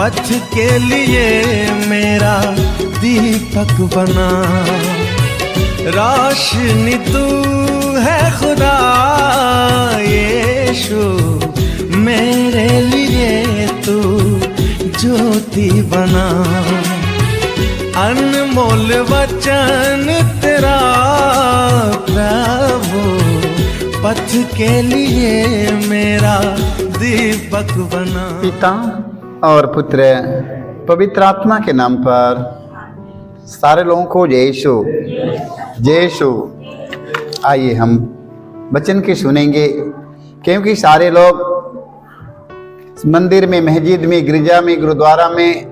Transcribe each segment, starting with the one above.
पथ के लिए मेरा दीपक बना। रोशनी तू है खुदा यीशु, मेरे लिए तू ज्योति बना। अनमोल वचन तेरा प्रभु, पथ के लिए मेरा दीपक बना। पिता और पुत्र पवित्र आत्मा के नाम पर सारे लोगों को जय यीशु, जय यीशु। आइए हम वचन के सुनेंगे, क्योंकि सारे लोग मंदिर में, मस्जिद में, गिरजा में, गुरुद्वारा में,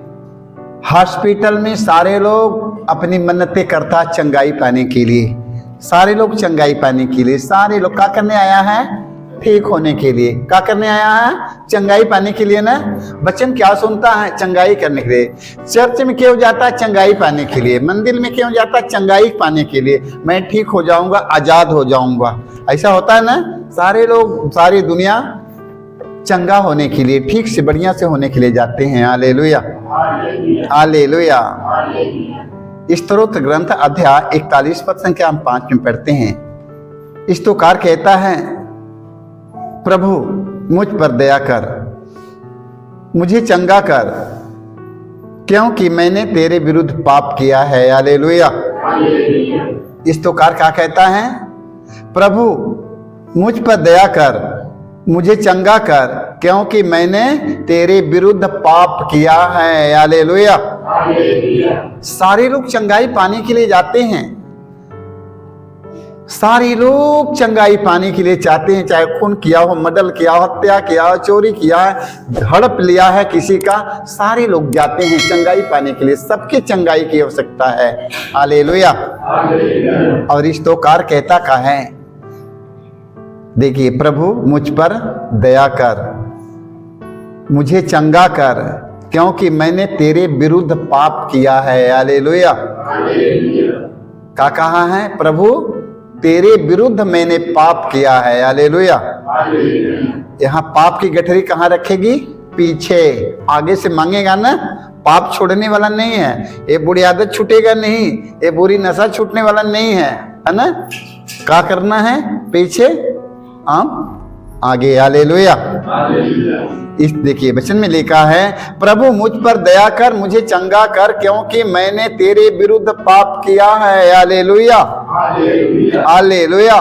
हॉस्पिटल में सारे लोग अपनी मन्नतें करता चंगाई पाने के लिए। सारे लोग चंगाई पाने के लिए, सारे लोग क्या करने आया है? ठीक होने के लिए। क्या करने आया है? चंगाई पाने के लिए ना। बच्चन क्या सुनता है? चंगाई करने के लिए। चर्च में क्यों जाता है? चंगाई पाने के लिए। मंदिर में क्यों जाता है? चंगाई पाने के लिए। मैं ठीक हो जाऊंगा, आजाद हो जाऊंगा, ऐसा होता है ना। सारे लोग, सारी दुनिया चंगा होने के लिए, ठीक से बढ़िया से होने के लिए जाते हैं। Hallelujah, hallelujah. स्तोत्र ग्रंथ अध्याय 41 पद संख्या हम 5 में पढ़ते हैं। स्तोत्रकार कहता है, प्रभु मुझ पर दया कर, मुझे चंगा कर, क्योंकि मैंने तेरे विरुद्ध पाप किया है। हालेलुया। स्तोत्रकार क्या कहता है? प्रभु मुझ पर दया कर, मुझे चंगा कर, क्योंकि मैंने तेरे विरुद्ध पाप किया है। हालेलुया। सारे लोग चंगाई पाने के लिए जाते हैं। सारे लोग चंगाई पाने के लिए चाहते हैं, चाहे खून किया हो, मर्डर किया हो, हत्या किया हो, चोरी किया है, हड़प लिया है किसी का, सारे लोग जाते हैं चंगाई पाने के लिए। सबके चंगाई की आवश्यकता है। हालेलुया। और स्तोत्रकार कहता का है, देखिए, प्रभु मुझ पर दया कर, मुझे चंगा कर, क्योंकि मैंने तेरे विरुद्ध पाप किया है। हालेलुया। क्या कहा है? प्रभु तेरे विरुद्ध मैंने पाप किया है। हालेलुया। यहाँ पाप की गठरी कहाँ रखेगी? पीछे। आगे से मांगेगा ना, पाप छोड़ने वाला नहीं है। ये बुरी आदत छूटेगा नहीं, ये बुरी नशा छूटने वाला नहीं है, है ना। क्या करना है? पीछे, आगे। हालेलुया। इस देखिए वचन में लिखा है, प्रभु मुझ पर दया कर, मुझे चंगा कर, क्योंकि मैंने तेरे विरुद्ध पाप किया है। Hallelujah, hallelujah.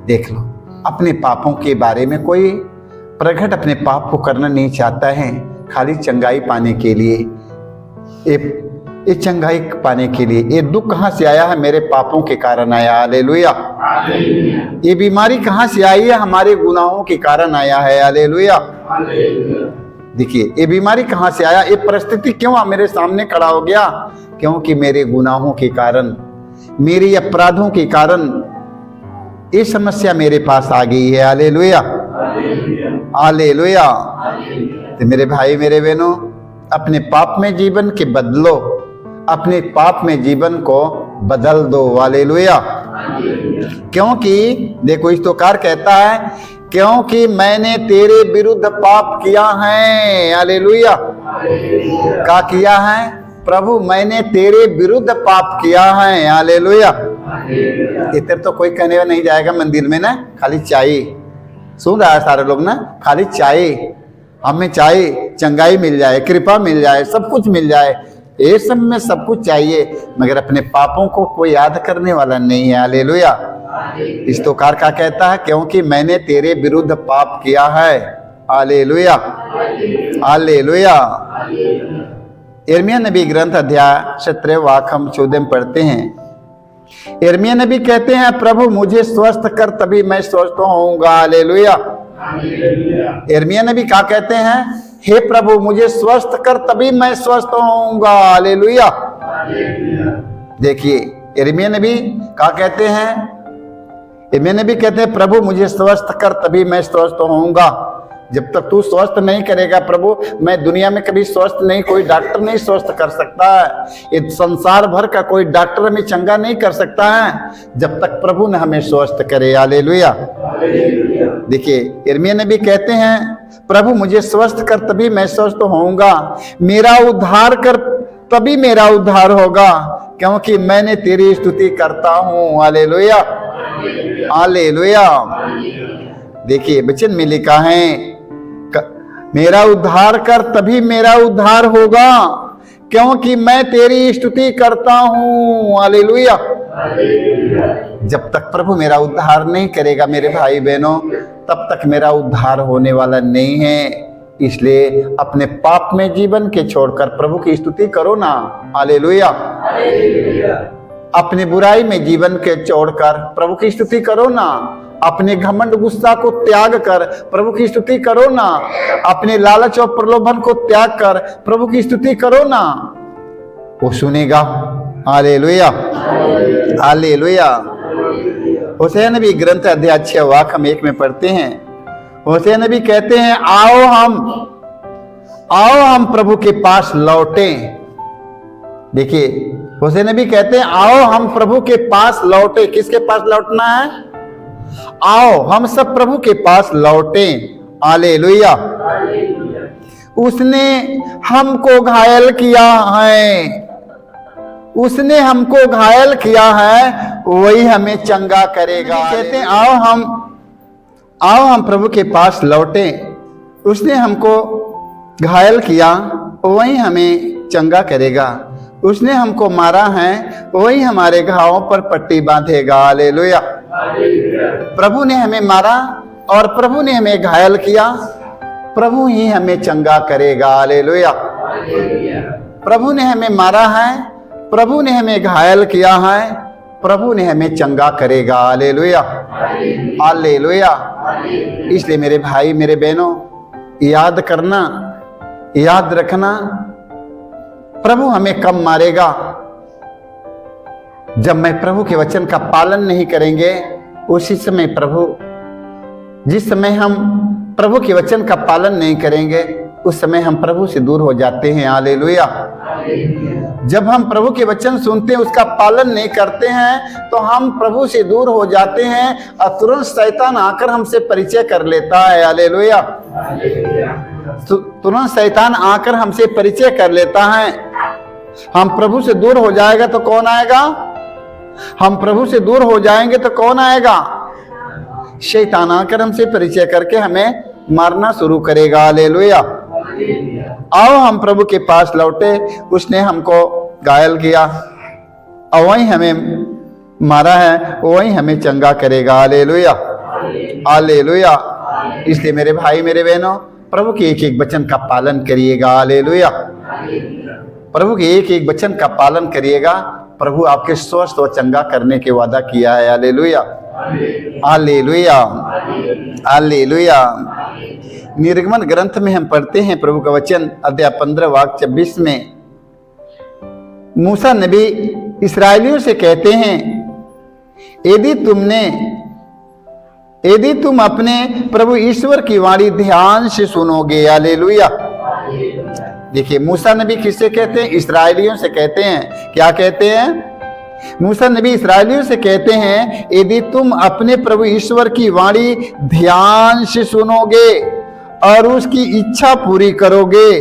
देख लो, अपने पापों के बारे में कोई प्रकट अपने पाप को करना नहीं चाहता है, खाली चंगाई पाने के लिए। ये चंगाई पाने के लिए, ये दुख कहाँ से आया है? मेरे पापों के कारण आया। हालेलुया। ये बीमारी कहाँ से आई है? हमारे गुनाहों के कारण आया है। हालेलुया। देखिए, ये बीमारी कहाँ से आया? ये परिस्थिति क्यों मेरे सामने खड़ा हो गया? क्योंकि मेरे गुनाहों के कारण, मेरे अपराधों के कारण ये समस्या मेरे पास आ गई है। Hallelujah, hallelujah. तो मेरे भाई, मेरे बहनों, अपने पाप में जीवन के बदलो, अपने पाप में जीवन को बदल दो। हालेलुया। क्योंकि देखो, स्तोत्रकार कहता है, क्योंकि मैंने तेरे विरुद्ध पाप किया है। हालेलुया। क्या किया है? प्रभु मैंने तेरे विरुद्ध पाप किया है। हालेलुया। इधर तो कोई कहने नहीं जाएगा मंदिर में ना, खाली चाहिए। सुन रहा है सारे लोग ना, खाली चाहिए, हमें चाहिए चंगाई मिल जाए, कृपा मिल जाए, सब कुछ मिल जाए, ये सब में सब कुछ चाहिए, मगर अपने पापों को कोई याद करने वाला नहीं है। हालेलुया। स्तोत्रकार का कहता है, क्योंकि मैंने तेरे विरुद्ध पाप किया है। Hallelujah, hallelujah. यिर्मयाह नबी ग्रंथ अध्याय 17 वाक्य हम 14 में पढ़ते हैं। यिर्मयाह नबी कहते हैं, प्रभु मुझे स्वस्थ कर, तभी मैं स्वस्थ होऊंगा। हालेलुया। यिर्मयाह नबी क्या कहते हैं? हे प्रभु मुझे स्वस्थ कर, तभी मैं स्वस्थ होऊंगा। हालेलुया। देखिए, यिर्मयाह नबी क्या कहते हैं? यिर्मयाह नबी कहते हैं, प्रभु मुझे स्वस्थ कर, तभी मैं स्वस्थ होऊंगा। जब तक तू स्वस्थ नहीं करेगा प्रभु, मैं दुनिया में कभी स्वस्थ नहीं, कोई डॉक्टर नहीं स्वस्थ कर सकता है, ये संसार भर का कोई डॉक्टर हमें चंगा नहीं कर सकता है जब तक प्रभु ने हमें स्वस्थ करे। हालेलुया। देखिए यिर्मयाह नबी कहते हैं, प्रभु मुझे स्वस्थ कर तभी मैं स्वस्थ होऊंगा, मेरा उद्धार कर तभी मेरा उद्धार होगा, क्योंकि मैंने तेरी स्तुति करता हूं। Hallelujah, hallelujah. देखिए वचन में लिखा है, मेरा उद्धार कर तभी मेरा उद्धार होगा, क्योंकि मैं तेरी स्तुति करता हूं। हालेलुया। जब तक प्रभु मेरा उद्धार नहीं करेगा मेरे भाई बहनों, तब तक मेरा उद्धार होने वाला नहीं है। इसलिए अपने पाप में जीवन के छोड़कर प्रभु की स्तुति करो ना। हालेलुया। अपने बुराई में जीवन के छोड़कर प्रभु की स्तुति करो ना। अपने घमंड गुस्सा को त्याग कर प्रभु की स्तुति करो ना। अपने लालच और प्रलोभन को त्याग कर प्रभु की स्तुति करो ना, वो सुनेगा। Hallelujah, hallelujah. होशे नबी ग्रंथ अध्याय 6 वाक्य हम 1 में पढ़ते हैं। होशे नबी कहते हैं, आओ हम प्रभु के पास लौटे। देखिए होशे नबी कहते हैं, आओ हम प्रभु के पास लौटे। किसके पास लौटना है? आओ हम सब प्रभु के पास लौटे। हालेलुया। उसने हमको घायल किया है, उसने हमको घायल किया है, वही हमें चंगा करेगा। कहते हैं आओ हम प्रभु के पास लौटे। उसने हमको घायल किया, वही हमें चंगा करेगा। उसने हमको मारा है, वही हमारे घावों पर पट्टी बांधेगा। हालेलुया। प्रभु ने हमें मारा और प्रभु ने हमें घायल किया, प्रभु ही हमें चंगा करेगा। हालेलुया। प्रभु ने हमें मारा है, प्रभु ने हमें घायल किया है, प्रभु ने हमें चंगा करेगा। Hallelujah, hallelujah. इसलिए मेरे भाई मेरे बहनों, याद करना, याद रखना, प्रभु हमें कब मारेगा? जब मैं प्रभु के वचन का पालन नहीं करेंगे, उसी समय प्रभु, जिस समय हम प्रभु के वचन का पालन नहीं करेंगे, उस समय हम प्रभु से दूर हो जाते हैं। हालेलुया। जब हम प्रभु के वचन सुनते हैं, उसका पालन नहीं करते हैं, तो हम प्रभु से दूर हो जाते हैं और तुरंत शैतान आकर हमसे परिचय कर लेता है। हालेलुया। तुरंत शैतान आकर हमसे परिचय कर लेता है। हम प्रभु से दूर हो जाएगा तो कौन आएगा? हम प्रभु से दूर हो जाएंगे तो कौन आएगा? शैतान आकर हमसे परिचय करके हमें मारना शुरू करेगा। हालेलुया। आओ हम प्रभु के पास लौटे। उसने हमको घायल किया और वही हमें मारा है, वही हमें चंगा करेगा। Hallelujah, hallelujah. इसलिए मेरे भाई मेरे बहनों, प्रभु के एक एक वचन का पालन करिएगा। हालेलुया। प्रभु के एक एक वचन का पालन करिएगा। प्रभु आपके स्वस्थ और चंगा करने के वादा किया है। Hallelujah, hallelujah, hallelujah. निर्गमन ग्रंथ में हम पढ़ते हैं प्रभु का वचन अध्याय 15 वाक्य 26 में, मूसा नबी इस्राएलियों से कहते हैं, यदि तुम अपने प्रभु ईश्वर की वाणी ध्यान से सुनोगे। हालेलुया। देखिए मूसा नबी किससे कहते हैं? इस्राएलियों से कहते हैं। क्या कहते हैं? मूसा नबी इस्राएलियों से कहते हैं, यदि तुम अपने प्रभु ईश्वर की वाणी ध्यान से सुनोगे और उसकी इच्छा पूरी करोगे,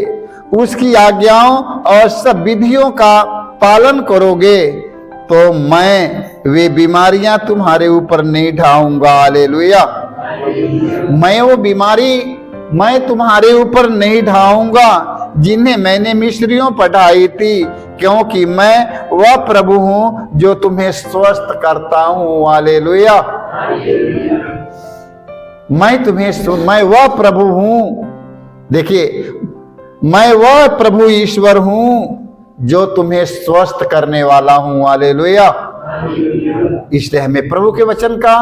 उसकी आज्ञाओं और सब विधियों का पालन करोगे, तो मैं वे बीमारियां तुम्हारे ऊपर नहीं ढाऊंगा। हालेलुया। मैं वो बीमारी मैं तुम्हारे ऊपर नहीं ढाऊंगा जिन्हें मैंने मिस्रियों पर ढाई थी, क्योंकि मैं वह प्रभु हूं जो तुम्हें स्वस्थ करता हूं। हालेलुया। मैं वह प्रभु हूं। देखिए, मैं वह प्रभु ईश्वर हूं जो तुम्हें स्वस्थ करने वाला हूं। हालेलुया। इसलिए हमें प्रभु के वचन का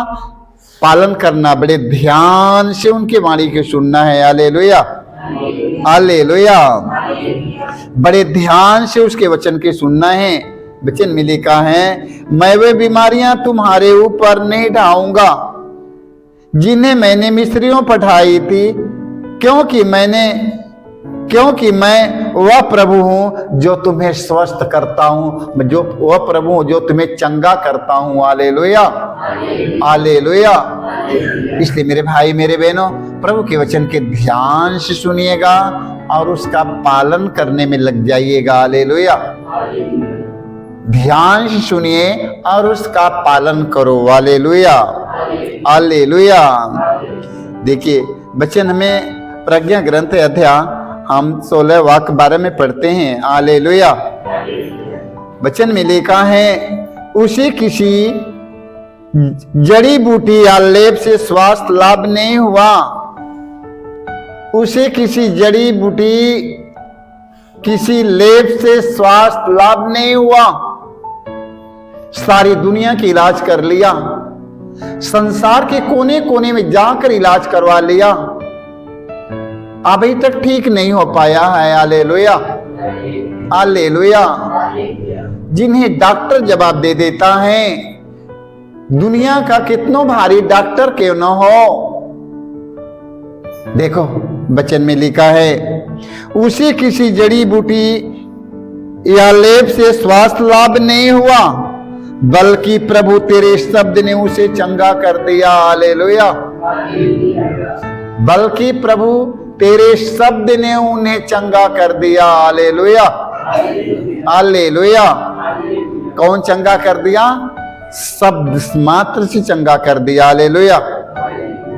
पालन करना, बड़े ध्यान से उनके वाणी को सुनना है। Hallelujah, hallelujah. बड़े ध्यान से उसके वचन के सुनना है। वचन में लिखा है, मैं वे बीमारियां तुम्हारे ऊपर नहीं ढाऊंगा जिन्हें मैंने मिस्रियों पर ढाई थी, क्योंकि मैं वह प्रभु हूं जो तुम्हें स्वस्थ करता हूं, जो वह प्रभु हूं जो तुम्हें चंगा करता हूं। Hallelujah, hallelujah. इसलिए मेरे भाई मेरे बहनों, प्रभु के वचन के ध्यान से सुनिएगा और उसका पालन करने में लग जाइएगा। हालेलुया, ध्यान से सुनिए और उसका पालन करो। Hallelujah, hallelujah. देखिए वचन हमें प्रज्ञा ग्रंथ अध्याय हम 16 वाक्य 12 में पढ़ते हैं। हालेलुया। वचन में लिखा है, उसे किसी जड़ी बूटी या लेप से स्वास्थ्य लाभ नहीं हुआ। उसे किसी जड़ी बूटी किसी लेप से स्वास्थ्य लाभ नहीं हुआ। सारी दुनिया की इलाज कर लिया, संसार के कोने कोने में जाकर इलाज करवा लिया, अभी तक ठीक नहीं हो पाया है। Hallelujah, hallelujah. जिन्हें डॉक्टर जवाब दे देता है, दुनिया का कितना भारी डॉक्टर क्यों न हो। देखो वचन में लिखा है, उसे किसी जड़ी बूटी या लेप से स्वास्थ्य लाभ नहीं हुआ, बल्कि प्रभु तेरे शब्द ने उसे चंगा कर दिया। हालेलुया, बल्कि प्रभु तेरे शब्द ने उन्हें चंगा कर दिया। Hallelujah, hallelujah. कौन चंगा कर दिया? शब्द मात्र से चंगा कर दिया। हालेलुया।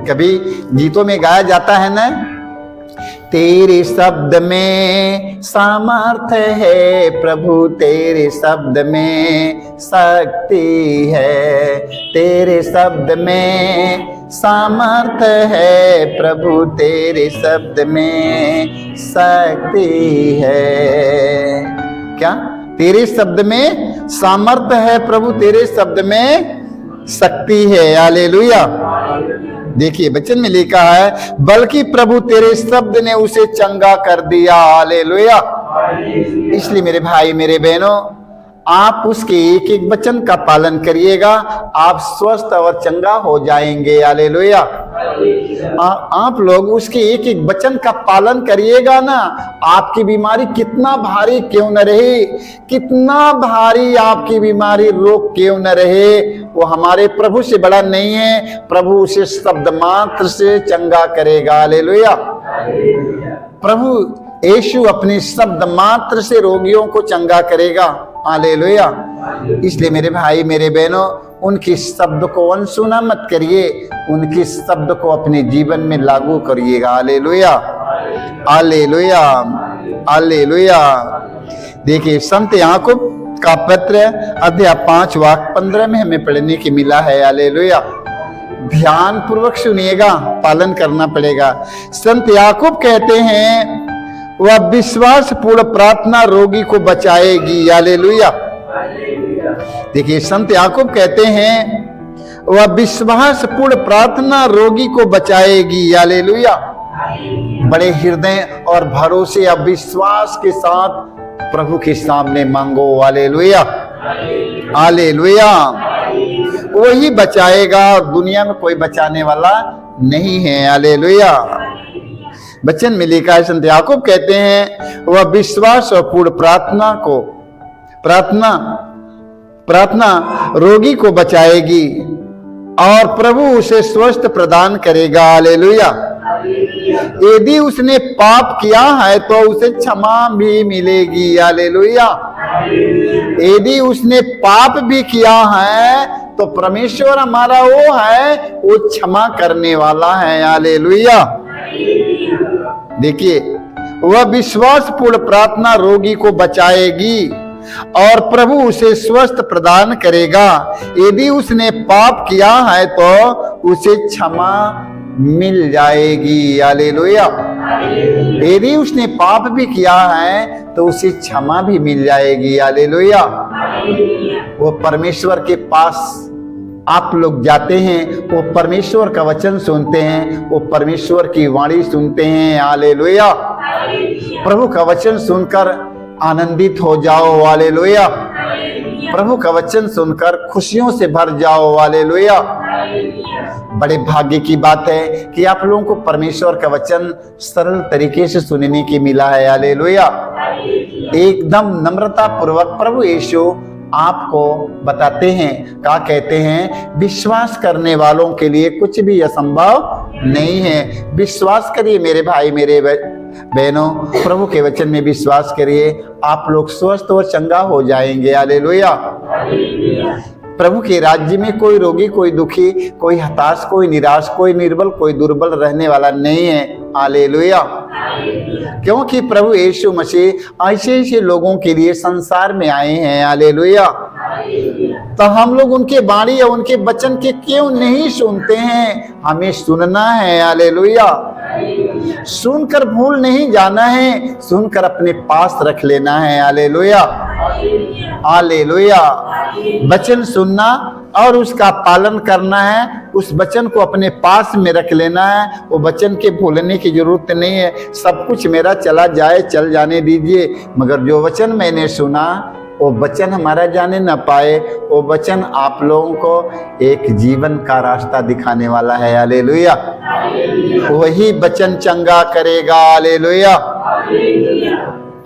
कभी गीतों में गाया जाता है ना, तेरे शब्द में सामर्थ है प्रभु, तेरे शब्द में शक्ति है, तेरे शब्द में सामर्थ है प्रभु, तेरे शब्द में शक्ति है। क्या? तेरे शब्द में सामर्थ है प्रभु, तेरे शब्द में शक्ति है। हालेलुया। देखिए वचन में लिखा है, बल्कि प्रभु तेरे शब्द ने उसे चंगा कर दिया। हालेलुया। इसलिए मेरे भाई मेरे बहनों, आप उसके एक एक वचन का पालन करिएगा, आप स्वस्थ और चंगा हो जाएंगे। हालेलुया। आप लोग उसके एक एक वचन का पालन करिएगा ना, आपकी बीमारी कितना भारी क्यों न रहे, कितना भारी आपकी बीमारी रोग क्यों न रहे, वो हमारे प्रभु से बड़ा नहीं है। प्रभु उसे शब्द मात्र से चंगा करेगा। हालेलुया। प्रभु यीशु अपने शब्द मात्र से रोगियों को चंगा करेगा। हालेलुया। इसलिए मेरे भाई मेरे बहनों, उनके शब्द को अनसुना मत करिए, उनके शब्द को अपने जीवन में लागू करिएगा। Hallelujah, hallelujah, hallelujah. देखिए संत याकूब का पत्र अध्याय 5 वाक्य 15 में हमें पढ़ने की मिला है। हालेलुया। ध्यान पूर्वक सुनिएगा, पालन करना पड़ेगा। संत याकूब कहते हैं, वह विश्वास पूर्ण प्रार्थना रोगी को बचाएगी। हालेलुया। देखिए संत याकूब कहते हैं, वह विश्वास पूर्ण प्रार्थना रोगी को बचाएगी। हालेलुया। बड़े हृदय और भरोसे और विश्वास के साथ प्रभु के सामने मांगो। Hallelujah, hallelujah. वही बचाएगा और दुनिया में कोई बचाने वाला नहीं है। हालेलुया। वचन में लिखा है, संत याकूब कहते हैं, वह विश्वास और पूर्ण प्रार्थना रोगी को बचाएगी और प्रभु उसे स्वस्थ प्रदान करेगा। हालेलुया। यदि उसने पाप किया है तो उसे क्षमा भी मिलेगी। हालेलुया। यदि उसने पाप भी किया है तो परमेश्वर हमारा वो है, वो क्षमा करने वाला है। हालेलुया। देखिए, वह विश्वास पूर्ण प्रार्थना रोगी को बचाएगी और प्रभु उसे स्वस्थ प्रदान करेगा। यदि उसने पाप किया है तो उसे क्षमा मिल जाएगी। हालेलुया। यदि उसने पाप भी किया है तो उसे क्षमा भी मिल जाएगी। हालेलुया। वो परमेश्वर के पास आप लोग जाते हैं, वो परमेश्वर का वचन सुनते हैं, वो परमेश्वर की वाणी सुनते हैं। हालेलुया। प्रभु का वचन सुनकर आनंदित हो जाओ। हालेलुया। प्रभु का वचन सुनकर खुशियों से भर जाओ। हालेलुया। बड़े भाग्य की बात है कि आप लोगों को परमेश्वर का वचन सरल तरीके से सुनने की मिला है। हालेलुया। एकदम नम्रता पूर्वक प्रभु यीशु आपको बताते हैं, क्या कहते हैं, विश्वास करने वालों के लिए कुछ भी असंभव नहीं है। विश्वास करिए मेरे भाई मेरे बहनों, प्रभु के वचन में विश्वास करिए, आप लोग स्वस्थ और चंगा हो जाएंगे। हालेलुया। प्रभु के राज्य में कोई रोगी, कोई दुखी, कोई हताश, कोई निराश, कोई निर्बल, कोई दुर्बल रहने वाला नहीं है। हालेलुया। क्योंकि प्रभु यीशु मसीह ऐसे ऐसे लोगों के लिए संसार में आए हैं। हालेलुया। तो हम लोग उनके वाणी या उनके वचन के क्यों नहीं सुनते हैं? हमें सुनना है। हालेलुया। सुनकर भूल नहीं जाना है, सुनकर अपने पास रख लेना है। हालेलुया। हालेलुया। वचन सुनना और उसका पालन करना है, उस वचन को अपने पास में रख लेना है। वो वचन के भूलने की जरूरत नहीं है। सब कुछ मेरा चला जाए, चल जाने दीजिए, मगर जो वचन मैंने सुना वो वचन हमारा जाने न पाए, वो वचन आप लोगों को एक जीवन का रास्ता दिखाने वाला है। हालेलुया। वही वचन चंगा करेगा। हालेलुया।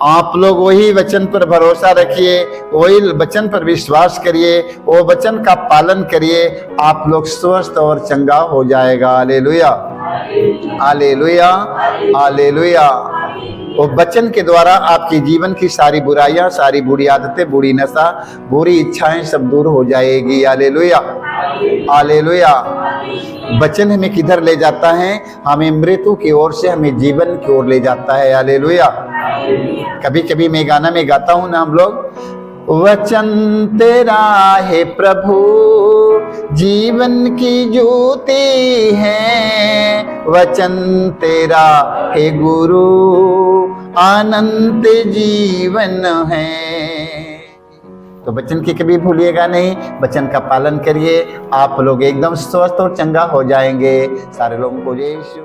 आप लोग वही वचन पर भरोसा रखिए, वही वचन पर विश्वास करिए, वो वचन का पालन करिए, आप लोग स्वस्थ और चंगा हो जाएगा। हालेलुया। हालेलुया। हालेलुया। वो वचन के द्वारा आपके जीवन की सारी बुराइयां, सारी बुरी आदतें, बुरी नशा, बुरी इच्छाएं सब दूर हो जाएगी। हालेलुया। हालेलुया। वचन हमें किधर ले जाता है? हमें मृत्यु की ओर से हमें जीवन की ओर ले जाता है। हालेलुया। कभी कभी मैं गाना में गाता हूं ना, हम लोग, वचन तेरा है प्रभु जीवन की ज्योति है, वचन तेरा है गुरु अनंत जीवन है। तो वचन की कभी भूलिएगा नहीं, वचन का पालन करिए, आप लोग एकदम स्वस्थ और चंगा हो जाएंगे। सारे लोगों को जय यीशु।